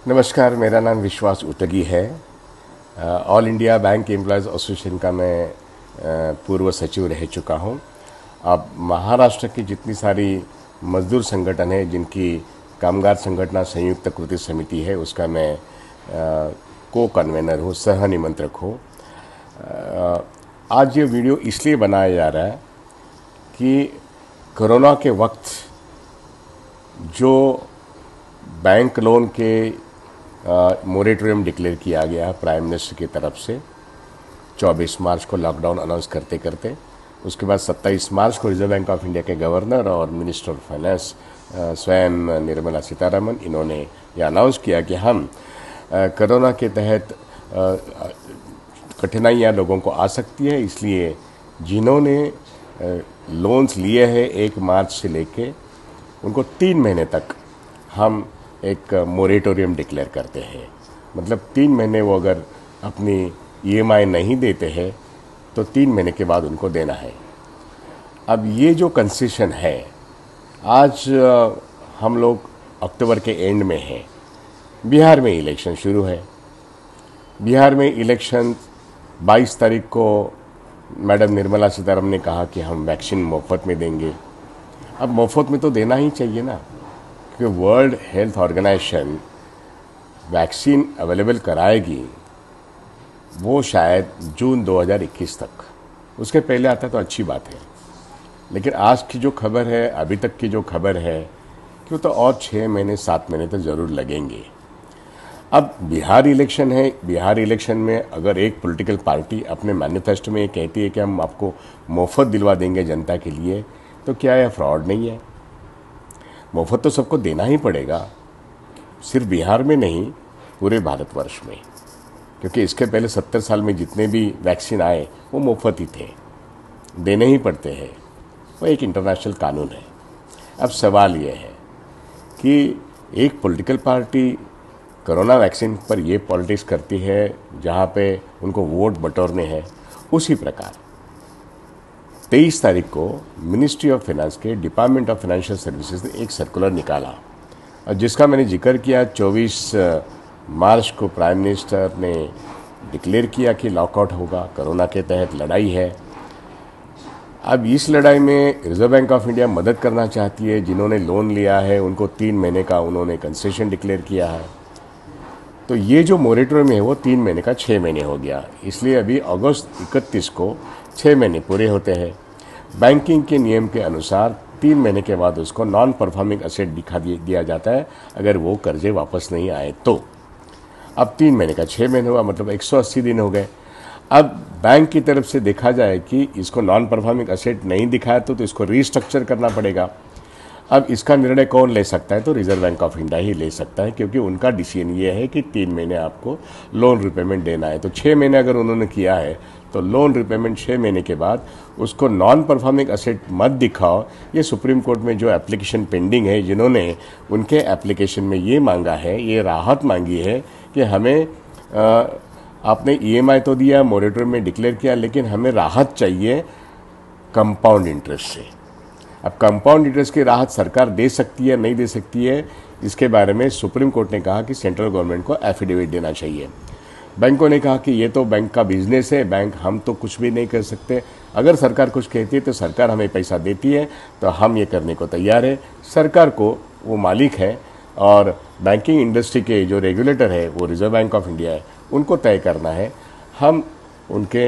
नमस्कार, मेरा नाम विश्वास उतगी है। All India bank employees association का मैं पूर्व सचिव रह चुका हूं। अब महाराष्ट्र की जितनी सारी मजदूर संगठन है, जिनकी कामगार संगठन संयुक्त कृति समिति है, उसका मैं को कन्वेनर हूँ, सह निमंत्रक हूँ। आज ये वीडियो इसलिए बनाया जा रहा है कि कोरोना के वक्त जो बैंक लोन के मोरेटोरियम डिक्लेयर किया गया प्राइम मिनिस्टर की तरफ से 24 मार्च को लॉकडाउन अनाउंस करते करते, उसके बाद 27 मार्च को रिजर्व बैंक ऑफ इंडिया के गवर्नर और मिनिस्टर ऑफ फाइनेंस स्वयं निर्मला सीतारमन, इन्होंने ये अनाउंस किया कि हम कोरोना के तहत कठिनाइयाँ लोगों को आ सकती है, इसलिए जिन्होंने लोन्स लिए हैं 1 मार्च से लेके उनको 3 महीने तक हम एक मोरेटोरियम डिक्लेयर करते हैं। मतलब 3 महीने वो अगर अपनी ईएमआई नहीं देते हैं तो 3 महीने के बाद उनको देना है। अब ये जो कंसेशन है, आज हम लोग अक्टूबर के एंड में हैं। बिहार में इलेक्शन शुरू है। बिहार में इलेक्शन 22 तारीख को मैडम निर्मला सीतारमन ने कहा कि हम वैक्सीन मुफ्त में देंगे। अब मुफ्त में तो देना ही चाहिए ना, क्योंकि World Health Organization vaccine available कराएगी वो शायद जून 2021 तक। उसके पहले आता तो अच्छी बात है, लेकिन आज की जो खबर है, अभी तक की जो खबर है कि वो तो और 6 महीने 7 महीने तक ज़रूर लगेंगे। अब बिहार इलेक्शन है। बिहार इलेक्शन में अगर एक पॉलिटिकल पार्टी अपने मैनिफेस्टो में कहती है कि हम आपको मुफ्त दिलवा देंगे जनता के लिए, तो क्या यह फ्रॉड नहीं है? मुफ्त तो सबको देना ही पड़ेगा, सिर्फ बिहार में नहीं, पूरे भारतवर्ष में, क्योंकि इसके पहले 70 साल में जितने भी वैक्सीन आए वो मुफ्त ही थे, देने ही पड़ते हैं। वो एक इंटरनेशनल कानून है। अब सवाल ये है कि एक पॉलिटिकल पार्टी कोरोना वैक्सीन पर ये पॉलिटिक्स करती है जहाँ पे उनको वोट बटोरने हैं। उसी प्रकार 23 तारीख को मिनिस्ट्री ऑफ फाइनेंस के डिपार्टमेंट ऑफ फाइनेंशियल सर्विसेज ने एक सर्कुलर निकाला, और जिसका मैंने जिक्र किया। 24 मार्च को प्राइम मिनिस्टर ने डिक्लेयर किया कि लॉकआउट होगा, कोरोना के तहत लड़ाई है। अब इस लड़ाई में रिजर्व बैंक ऑफ इंडिया मदद करना चाहती है। जिन्होंने लोन लिया है उनको 3 महीने का उन्होंने कंसेशन डिक्लेयर किया है। तो ये जो मोरेटोरियम है वो 3 महीने का 6 महीने हो गया, इसलिए अभी अगस्त 31 को 6 महीने पूरे होते हैं। बैंकिंग के नियम के अनुसार 3 महीने के बाद उसको नॉन परफॉर्मिंग एसेट दिखा दिया जाता है, अगर वो कर्जे वापस नहीं आए तो। अब 3 महीने का 6 महीने हुआ, मतलब 180 दिन हो गए। अब बैंक की तरफ से देखा जाए कि इसको नॉन परफॉर्मिंग एसेट नहीं दिखाया तो इसको रीस्ट्रक्चर करना पड़ेगा। अब इसका निर्णय कौन ले सकता है? तो रिजर्व बैंक ऑफ इंडिया ही ले सकता है, क्योंकि उनका डिसीजन ये है कि 3 महीने आपको लोन रिपेमेंट देना है। तो 6 महीने अगर उन्होंने किया है तो लोन रिपेमेंट 6 महीने के बाद उसको नॉन परफॉर्मिंग एसेट मत दिखाओ। ये सुप्रीम कोर्ट में जो एप्लीकेशन पेंडिंग है, जिन्होंने उनके एप्लीकेशन में ये मांगा है, ये राहत मांगी है कि हमें आपने ईएमआई तो दिया, मोरेटोरियम में डिक्लेयर किया, लेकिन हमें राहत चाहिए कंपाउंड इंटरेस्ट से। अब कंपाउंड इंटरेस्ट की राहत सरकार दे सकती है, नहीं दे सकती है, इसके बारे में सुप्रीम कोर्ट ने कहा कि सेंट्रल गवर्नमेंट को एफिडेविट देना चाहिए। बैंकों ने कहा कि ये तो बैंक का बिजनेस है, बैंक हम तो कुछ भी नहीं कर सकते। अगर सरकार कुछ कहती है तो सरकार हमें पैसा देती है, तो हम ये करने को तैयार है। सरकार को वो मालिक है, और बैंकिंग इंडस्ट्री के जो रेगुलेटर है वो रिजर्व बैंक ऑफ इंडिया है, उनको तय करना है। हम उनके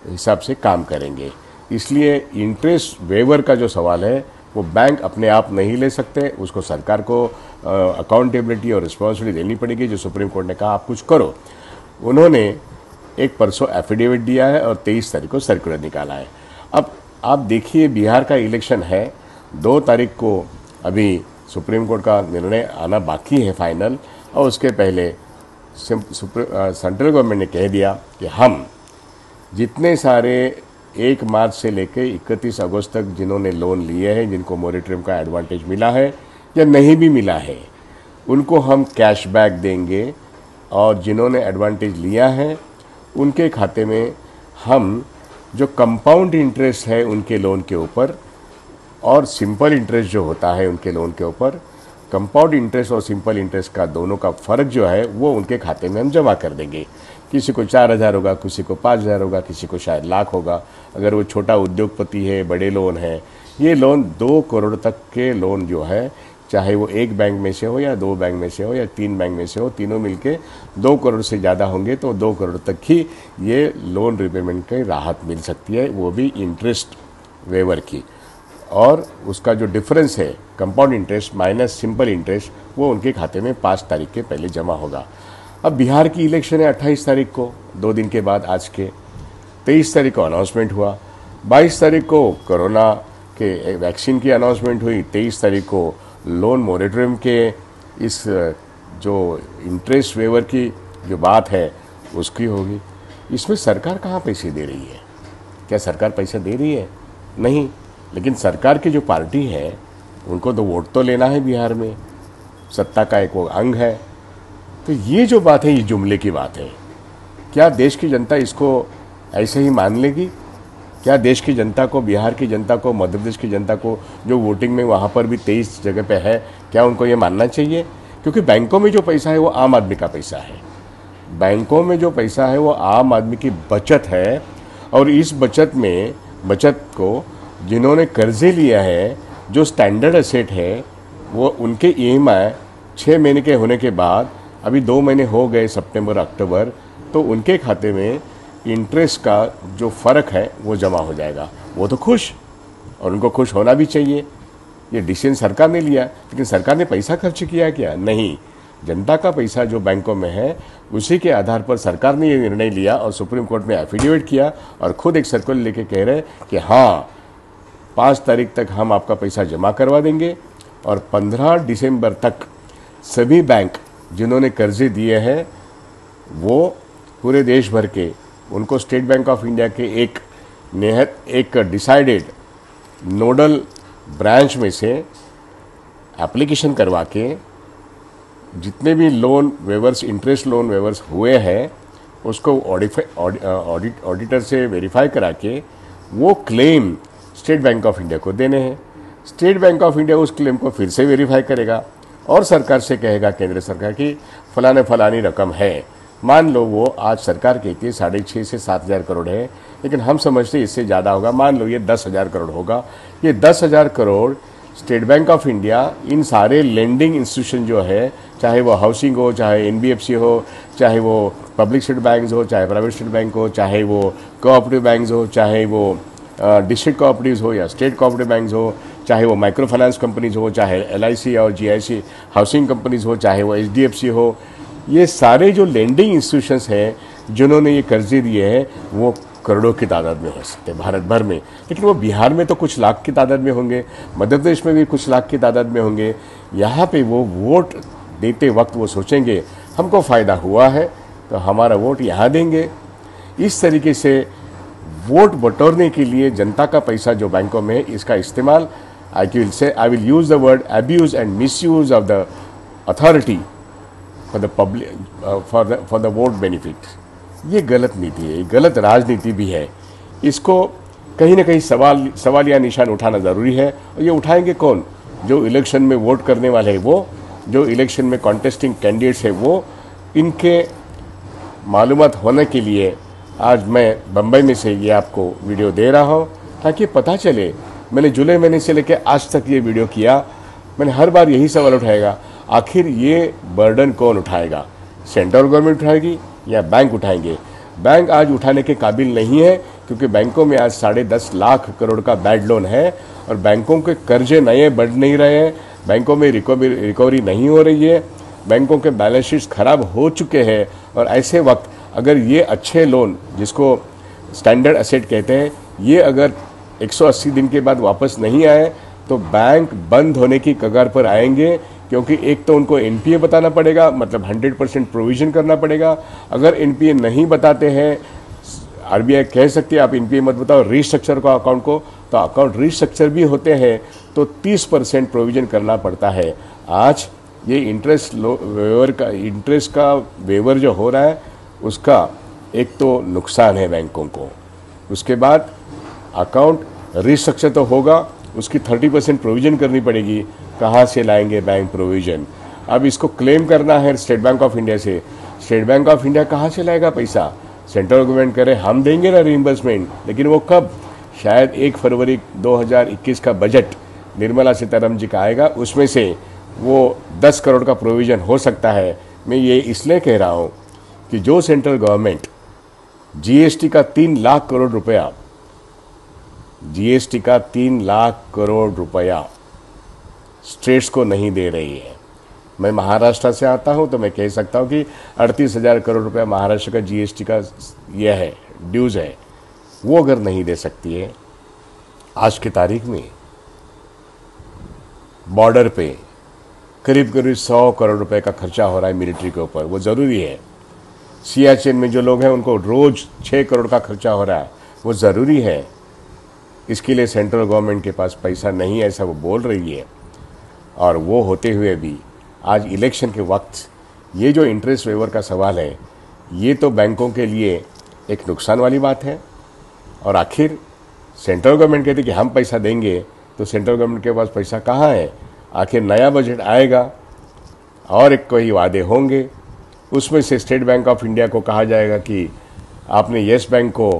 हिसाब से काम करेंगे। इसलिए इंटरेस्ट वेवर का जो सवाल है वो बैंक अपने आप नहीं ले सकते, उसको सरकार को अकाउंटेबिलिटी और रिस्पॉन्सिबिलिटी देनी पड़ेगी। जो सुप्रीम कोर्ट ने कहा आप कुछ करो, उन्होंने एक परसों एफिडेविट दिया है और 23 तारीख को सर्कुलर निकाला है। अब आप देखिए, बिहार का इलेक्शन है 2 तारीख को, अभी सुप्रीम कोर्ट का निर्णय आना बाकी है फाइनल, और उसके पहले सेंट्रल गवर्नमेंट ने कह दिया कि हम जितने सारे 1 मार्च से लेकर 31 अगस्त तक जिन्होंने लोन लिए हैं, जिनको मोरेटोरियम का एडवांटेज मिला है या नहीं भी मिला है, उनको हम कैशबैक देंगे, और जिन्होंने एडवांटेज लिया है उनके खाते में हम जो कंपाउंड इंटरेस्ट है उनके लोन के ऊपर, और सिंपल इंटरेस्ट जो होता है उनके लोन के ऊपर, कंपाउंड इंटरेस्ट और सिंपल इंटरेस्ट का दोनों का फ़र्क जो है वो उनके खाते में हम जमा कर देंगे। किसी को 4,000 होगा, किसी को 5,000 होगा, किसी को शायद लाख होगा। अगर वो छोटा उद्योगपति है, बड़े लोन है, ये लोन 2 करोड़ तक के लोन जो है, चाहे वो एक बैंक में से हो या 2 बैंक में से हो या 3 बैंक में से हो, तीनों मिलके 2 करोड़ से ज़्यादा होंगे तो 2 करोड़ तक ही ये लोन रिपेमेंट की राहत मिल सकती है, वो भी इंटरेस्ट वेवर की। और उसका जो डिफरेंस है compound interest minus simple interest, वो उनके खाते में 5 तारीख के पहले जमा होगा। अब बिहार की इलेक्शन है 28 तारीख को, 2 दिन के बाद आज के। 23 तारीख को अनाउंसमेंट हुआ, 22 तारीख को कोरोना के वैक्सीन की अनाउंसमेंट हुई, 23 तारीख को लोन मोरेटोरियम के इस जो इंटरेस्ट वेवर की जो बात है उसकी होगी। इसमें सरकार कहाँ पैसे दे रही है? क्या सरकार पैसा दे रही है? नहीं। लेकिन सरकार की जो पार्टी है उनको तो वोट तो लेना है, बिहार में सत्ता का एक वो अंग है। तो ये जो बात है, ये जुमले की बात है। क्या देश की जनता इसको ऐसे ही मान लेगी? क्या देश की जनता को, बिहार की जनता को, मध्य प्रदेश की जनता को जो वोटिंग में वहाँ पर भी 23 जगह पे है, क्या उनको ये मानना चाहिए? क्योंकि बैंकों में जो पैसा है वो आम आदमी का पैसा है। बैंकों में जो पैसा है वो आम आदमी की बचत है, और इस बचत को जिन्होंने कर्जे लिया है, जो स्टैंडर्ड एसेट है, वो उनके EMI 6 महीने के होने के बाद, अभी 2 महीने हो गए सितंबर अक्टूबर, तो उनके खाते में इंटरेस्ट का जो फ़र्क है वो जमा हो जाएगा। वो तो खुश, और उनको खुश होना भी चाहिए। ये डिसीजन सरकार ने लिया, लेकिन सरकार ने पैसा खर्च किया क्या? नहीं। जनता का पैसा जो बैंकों में है उसी के आधार पर सरकार ने ये निर्णय लिया और सुप्रीम कोर्ट में एफिडेविट किया और खुद एक सर्कुलर लेके कह रहे कि हाँ 5 तारीख तक हम आपका पैसा जमा करवा देंगे, और 15 दिसंबर तक सभी बैंक जिन्होंने कर्जे दिए हैं वो पूरे देश भर के, उनको स्टेट बैंक ऑफ इंडिया के एक डिसाइडेड नोडल ब्रांच में से एप्लीकेशन करवा के जितने भी loan weavers, interest loan weavers हुए हैं, उसको ऑडिटर से वेरीफाई करा के वो claim state bank of India को देने हैं। स्टेट बैंक ऑफ इंडिया उस क्लेम को फिर से वेरीफाई करेगा और सरकार से कहेगा, केंद्र सरकार की फलानी रकम है। मान लो वो आज सरकार कहती है 6.5 से 7,000 करोड़ है, लेकिन हम समझते इससे ज़्यादा होगा। मान लो ये 10,000 करोड़ होगा। ये 10,000 crore state bank of India in सारे लेंडिंग इंस्टीट्यूशन जो है, चाहे वो हाउसिंग हो, चाहे NBFC हो, चाहे वो पब्लिक स्टेट बैंक हो, चाहे प्राइवेट स्टेट बैंक हो, चाहे वो कोऑपरेटिव बैंक हो, चाहे वो डिस्ट्रिक्ट कोऑपरेटिव्स हो या स्टेट कोऑपरेटिव बैंक हो, चाहे वो माइक्रो फाइनेंस कंपनीज हो, चाहे LIC और GIC हाउसिंग कंपनीज हो, चाहे वो HDFC हो, ये सारे जो लेंडिंग इंस्टीट्यूशंस हैं जिन्होंने ये कर्जे दिए हैं वो करोड़ों की तादाद में हो सकते हैं भारत भर में। लेकिन वो बिहार में तो कुछ लाख की तादाद में होंगे, मध्य प्रदेश में भी कुछ लाख की तादाद में होंगे। यहाँ पे वो वोट देते वक्त वो सोचेंगे हमको फ़ायदा हुआ है तो हमारा वोट यहाँ देंगे। इस तरीके से वोट बटोरने के लिए जनता का पैसा जो बैंकों में है, इसका इस्तेमाल I will use the word abuse and misuse of the authority for the public for the vote benefit. ये गलत नीति है, गलत राजनीति भी है। इसको कहीं ना कहीं सवालिया निशान उठाना ज़रूरी है। और ये उठाएंगे कौन? जो इलेक्शन में वोट करने वाले हैं वो, जो इलेक्शन में कॉन्टेस्टिंग कैंडिडेट्स है वो। इनके मालूमात होने के लिए आज मैं बम्बई में से ये आपको वीडियो दे रहा हूँ ताकि पता चले। मैंने जुलाई महीने से लेकर आज तक ये वीडियो किया, मैंने हर बार यही सवाल उठाएगा, आखिर ये बर्डन कौन उठाएगा? सेंट्रल गवर्नमेंट उठाएगी या बैंक उठाएंगे? बैंक आज उठाने के काबिल नहीं है क्योंकि बैंकों में आज 10.5 लाख करोड़ का बैड लोन है और बैंकों के कर्जे नए बढ़ नहीं रहे हैं, बैंकों में रिकवरी नहीं हो रही है, बैंकों के बैलेंस शीट्स खराब हो चुके हैं। और ऐसे वक्त अगर ये अच्छे लोन, जिसको स्टैंडर्ड एसेट कहते हैं, ये अगर 180 दिन के बाद वापस नहीं आए तो बैंक बंद होने की कगार पर आएंगे। क्योंकि एक तो उनको NPA बताना पड़ेगा, मतलब 100% प्रोविज़न करना पड़ेगा। अगर NPA नहीं बताते हैं, RBI कह सकती है आप NPA मत बताओ, रीस्ट्रक्चर का अकाउंट को, तो अकाउंट रीस्ट्रक्चर भी होते हैं तो 30% प्रोविज़न करना पड़ता है। आज ये इंटरेस्ट का वेवर जो हो रहा है उसका एक तो नुकसान है बैंकों को। उसके बाद अकाउंट रीस्ट्रक्चर तो होगा, उसकी 30% प्रोविज़न करनी पड़ेगी, कहाँ से लाएंगे बैंक प्रोविजन? अब इसको क्लेम करना है स्टेट बैंक ऑफ इंडिया से। स्टेट बैंक ऑफ इंडिया कहाँ से लाएगा पैसा? सेंट्रल गवर्नमेंट करे हम देंगे ना रिइंबर्समेंट, लेकिन वो कब? शायद 1 फरवरी 2021 का बजट निर्मला सीतारमण जी का आएगा, उसमें से वो 10 करोड़ का प्रोविजन हो सकता है। मैं ये इसलिए कह रहा हूँ कि जो सेंट्रल गवर्नमेंट जीएसटी का 3 लाख करोड़ रुपया, जीएसटी का 3 लाख करोड़ रुपया स्टेट्स को नहीं दे रही है। मैं महाराष्ट्र से आता हूं तो मैं कह सकता हूं कि 38,000 करोड़ रुपया महाराष्ट्र का जीएसटी का यह है, ड्यूज है, वो अगर नहीं दे सकती है, आज की तारीख में बॉर्डर पे करीब करीब 100 करोड़ रुपए का खर्चा हो रहा है मिलिट्री के ऊपर, वो ज़रूरी है। सियाचिन में जो लोग हैं उनको रोज़ 6 करोड़ का खर्चा हो रहा है, वो ज़रूरी है। इसके लिए सेंट्रल गवर्नमेंट के पास पैसा नहीं है, ऐसा वो बोल रही है। और वो होते हुए भी आज इलेक्शन के वक्त ये जो इंटरेस्ट वेवर का सवाल है, ये तो बैंकों के लिए एक नुकसान वाली बात है। और आखिर सेंट्रल गवर्नमेंट कहती कि हम पैसा देंगे, तो सेंट्रल गवर्नमेंट के पास पैसा कहाँ है? आखिर नया बजट आएगा और एक कोई वादे होंगे, उसमें से स्टेट बैंक ऑफ इंडिया को कहा जाएगा कि आपने येस बैंक को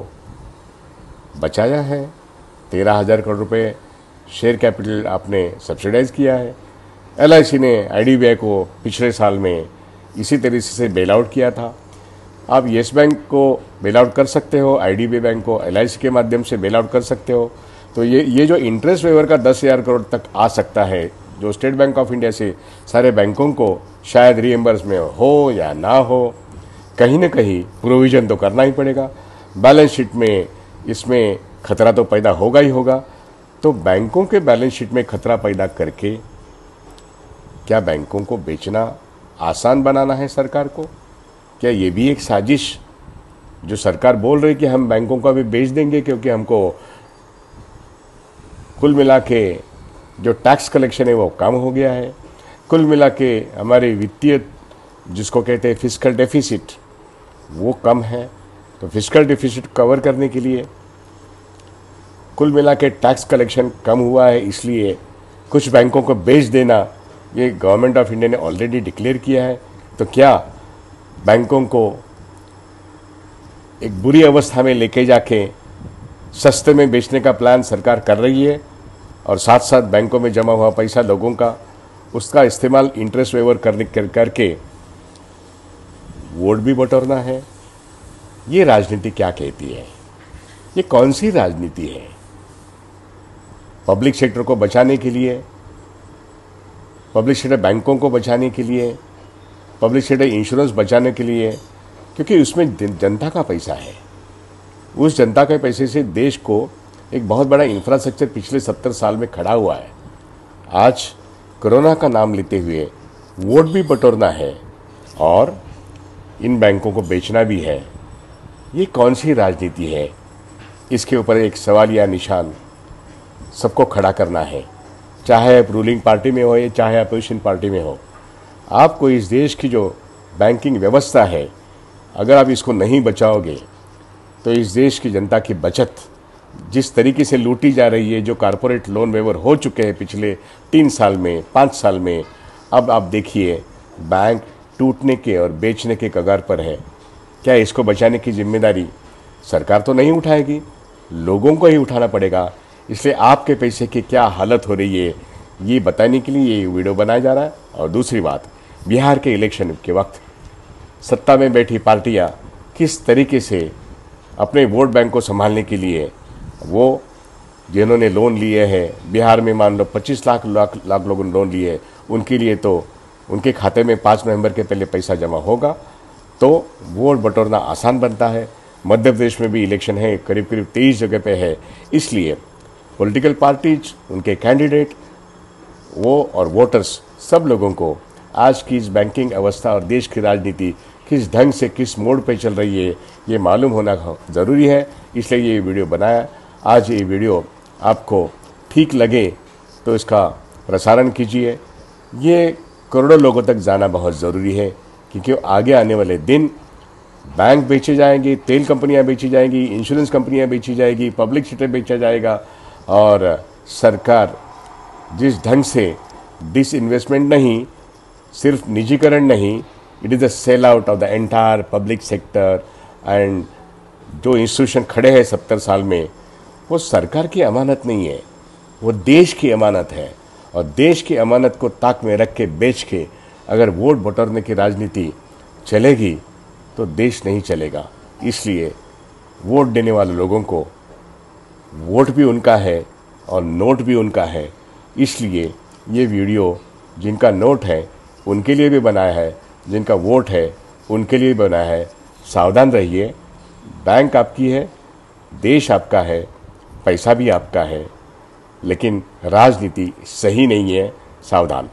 बचाया है, 13,000 करोड़ रुपए शेयर कैपिटल आपने सब्सिडाइज किया है। एलआईसी ने आईडीबीआई को पिछले साल में इसी तरीके से बेल आउट किया था। आप येस बैंक को बेल आउट कर सकते हो, आईडीबीआई बैंक को एलआईसी के माध्यम से बेल आउट कर सकते हो। तो ये जो इंटरेस्ट वेवर का 10,000 करोड़ तक आ सकता है, जो स्टेट बैंक ऑफ इंडिया से सारे बैंकों को शायद रीएम्बर्स में हो या ना हो, कहीं ना कहीं प्रोविजन तो करना ही पड़ेगा। बैलेंस शीट में इसमें खतरा तो पैदा होगा ही होगा। तो बैंकों के बैलेंस शीट में खतरा पैदा करके क्या बैंकों को बेचना आसान बनाना है सरकार को? क्या ये भी एक साजिश, जो सरकार बोल रही कि हम बैंकों को अभी बेच देंगे क्योंकि हमको कुल मिला के जो टैक्स कलेक्शन है वो कम हो गया है, कुल मिला के हमारे वित्तीय जिसको कहते हैं फिस्कल डेफिसिट वो कम है। तो फिस्कल डेफिसिट कवर करने के लिए कुल मिला के टैक्स कलेक्शन कम हुआ है, इसलिए कुछ बैंकों को बेच देना ये गवर्नमेंट ऑफ इंडिया ने ऑलरेडी डिक्लेयर किया है। तो क्या बैंकों को एक बुरी अवस्था में लेके जाके सस्ते में बेचने का प्लान सरकार कर रही है, और साथ साथ बैंकों में जमा हुआ पैसा लोगों का, उसका इस्तेमाल इंटरेस्ट वेवर करके वोट भी बटोरना है? ये राजनीति क्या कहती है? ये कौन सी राजनीति है? पब्लिक सेक्टर को बचाने के लिए, पब्लिक सेक्टर बैंकों को बचाने के लिए, पब्लिक सेक्टर इंश्योरेंस बचाने के लिए, क्योंकि उसमें जनता का पैसा है। उस जनता के पैसे से देश को एक बहुत बड़ा इंफ्रास्ट्रक्चर पिछले 70 साल में खड़ा हुआ है। आज कोरोना का नाम लेते हुए वोट भी बटोरना है और इन बैंकों को बेचना भी है। ये कौन सी राजनीति है? इसके ऊपर एक सवालिया निशान सबको खड़ा करना है, चाहे आप रूलिंग पार्टी में हो या चाहे अपोजिशन पार्टी में हो। आपको इस देश की जो बैंकिंग व्यवस्था है, अगर आप इसको नहीं बचाओगे तो इस देश की जनता की बचत जिस तरीके से लूटी जा रही है, जो कारपोरेट लोन वेवर हो चुके हैं पिछले 3 साल में, 5 साल में, अब आप देखिए बैंक टूटने के और बेचने के कगार पर है। क्या इसको बचाने की जिम्मेदारी सरकार तो नहीं उठाएगी, लोगों को ही उठाना पड़ेगा। इसलिए आपके पैसे की क्या हालत हो रही है, ये बताने के लिए ये वीडियो बनाया जा रहा है। और दूसरी बात, बिहार के इलेक्शन के वक्त सत्ता में बैठी पार्टियां किस तरीके से अपने वोट बैंक को संभालने के लिए, वो जिन्होंने लोन लिए हैं, बिहार में मान लो 25 लाख लोगों ने लोन लिए, उनके लिए तो उनके खाते में 5 नवंबर के पहले पैसा जमा होगा तो वोट बटोरना आसान बनता है। मध्य प्रदेश में भी इलेक्शन है, करीब करीब 23 जगह पे है। इसलिए पॉलिटिकल पार्टीज, उनके कैंडिडेट, वो और वोटर्स, सब लोगों को आज की इस बैंकिंग अवस्था और देश की राजनीति किस ढंग से, किस मोड़ पे चल रही है, ये मालूम होना ज़रूरी है। इसलिए ये वीडियो बनाया। आज ये वीडियो आपको ठीक लगे तो इसका प्रसारण कीजिए। ये करोड़ों लोगों तक जाना बहुत ज़रूरी है, क्योंकि आगे आने वाले दिन बैंक बेचे जाएंगे, तेल कंपनियां बेची जाएंगी, इंश्योरेंस कंपनियां बेची जाएगी, पब्लिक सेक्टर बेचा जाएगा, और सरकार जिस ढंग से डिसइन्वेस्टमेंट नहीं, सिर्फ निजीकरण नहीं, it is the sell out of the entire public sector. And जो इंस्टीट्यूशन खड़े हैं 70 साल में, वो सरकार की अमानत नहीं है, वो देश की अमानत है। और देश की अमानत को ताक में रख के बेच के अगर वोट बटोरने की राजनीति चलेगी तो देश नहीं चलेगा। इसलिए वोट देने वाले लोगों को वोट भी उनका है और नोट भी उनका है। इसलिए ये वीडियो जिनका नोट है उनके लिए भी बनाया है, जिनका वोट है उनके लिए भी बनाया है। सावधान रहिए, बैंक आपकी है, देश आपका है, पैसा भी आपका है, लेकिन राजनीति सही नहीं है। सावधान।